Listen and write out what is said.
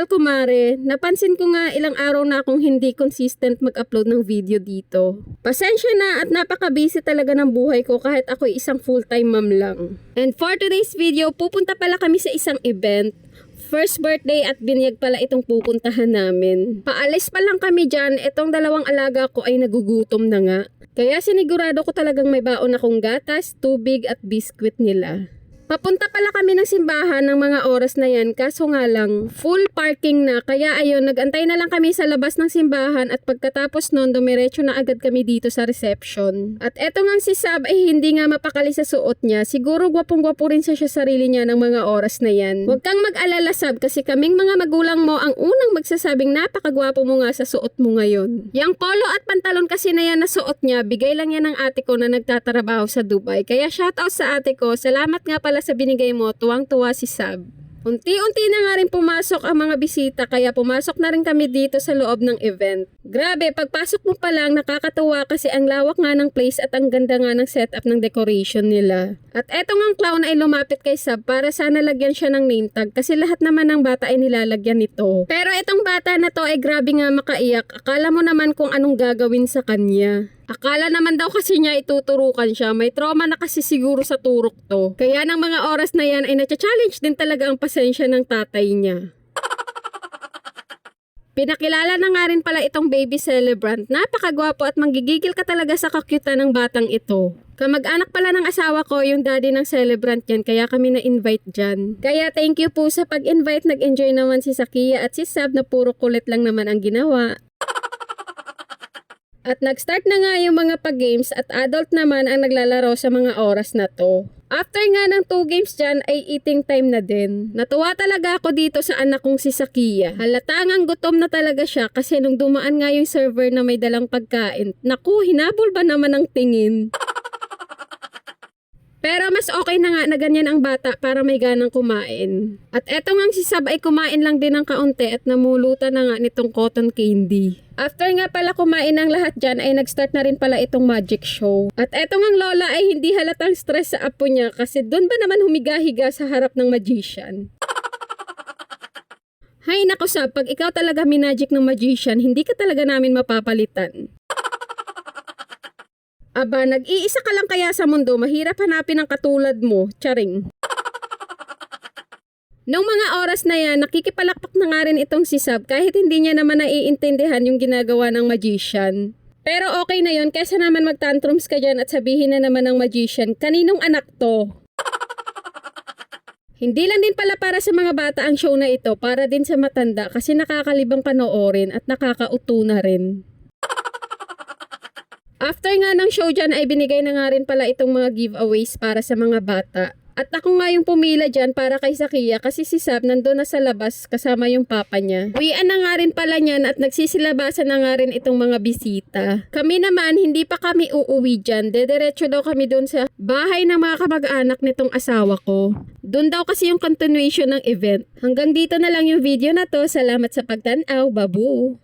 well, kumare, napansin ko nga ilang araw na akong hindi consistent mag-upload ng video dito. Pasensya na at napaka-busy talaga ng buhay ko kahit ako'y isang full-time mom lang. And for today's video, pupunta pala kami sa isang event. First birthday at binyag pala itong pupuntahan namin. Paalis pa lang kami dyan, itong dalawang alaga ko ay nagugutom na nga. Kaya sinigurado ko talagang may baon akong gatas, tubig at biskwit nila. Papunta pala kami ng simbahan ng mga oras na yan, kaso nga lang, full parking na, kaya ayun, nagantay na lang kami sa labas ng simbahan at pagkatapos nun, dumiretso na agad kami dito sa reception. At eto nga si Sab ay hindi nga mapakali sa suot niya, siguro gwapong-gwapo rin sa sarili niya ng mga oras na yan. Huwag kang mag-alala Sab kasi kaming mga magulang mo ang unang magsasabing napakagwapo mo nga sa suot mo ngayon. Yang polo at pantalon kasi na yan na suot niya, bigay lang yan ng ate ko na nagtatrabaho sa Dubai, kaya shoutout sa ate ko, salamat nga pala sa binigay mo, tuwang-tuwa si Sab. Unti-unti na nga rin pumasok ang mga bisita kaya pumasok na rin kami dito sa loob ng event. Grabe, pagpasok mo pa lang nakakatuwa kasi ang lawak nga ng place at ang ganda nga ng setup ng decoration nila. At etong ang clown ay lumapit kay Sab para sana lagyan siya ng name tag kasi lahat naman ng bata ay nilalagyan nito. Pero etong bata na to ay grabe nga makaiyak. Akala mo naman kung anong gagawin sa kanya. Akala naman daw kasi niya ituturukan siya. May trauma na kasi siguro sa turok to. Kaya ng mga oras na yan ay na-challenge din talaga ang pasensya ng tatay niya. Pinakilala na nga rin pala itong baby celebrant. Napakagwapo at manggigigil ka talaga sa kakyutan ng batang ito. Kamag-anak pala ng asawa ko yung daddy ng celebrant yan kaya kami na-invite dyan. Kaya thank you po sa pag-invite. Nag-enjoy naman si Sakia at si Sab na puro kulit lang naman ang ginawa. At nag-start na nga yung mga pag-games at adult naman ang naglalaro sa mga oras na to. After nga ng 2 games dyan ay eating time na din. Natuwa talaga ako dito sa anak kong si Sakia. Halatangang gutom na talaga siya kasi nung dumaan nga yung server na may dalang pagkain, naku, hinabol ba naman ang tingin? Pero mas okay na nga na ganyan ang bata para may ganang kumain. At eto nga si Sab ay kumain lang din ng kaunti at namulutan na nga nitong cotton candy. After nga pala kumain ng lahat dyan ay nag-start na rin pala itong magic show. At eto ngang lola ay hindi halatang stress sa apo niya kasi doon ba naman humiga-higa sa harap ng magician. Hay naku Sab, pag ikaw talaga minagic ng magician, hindi ka talaga namin mapapalitan. Aba, nag-iisa ka lang kaya sa mundo, mahirap hanapin ang katulad mo, charing. Noong mga oras na yan, nakikipalakpak na nga rin itong si Sab kahit hindi niya naman naiintindihan yung ginagawa ng magician. Pero okay na yon kesa naman mag-tantrums ka dyan at sabihin na naman ng magician, kaninong anak to? Hindi lang din pala para sa mga bata ang show na ito, para din sa matanda kasi nakakalibang panoorin at nakakauto na rin. After nga ng show dyan ay binigay na nga rin pala itong mga giveaways para sa mga bata. At ako nga yung pumila dyan para kay Sakia kasi si Sab nandun na sa labas kasama yung papa niya. Uwian na nga rin pala niyan at nagsisilabasan na nga rin itong mga bisita. Kami naman hindi pa kami uuwi dyan. Dediretso daw kami dun sa bahay ng mga kamag-anak nitong asawa ko. Dun daw kasi yung continuation ng event. Hanggang dito na lang yung video na to. Salamat sa pagtanaw. Babu!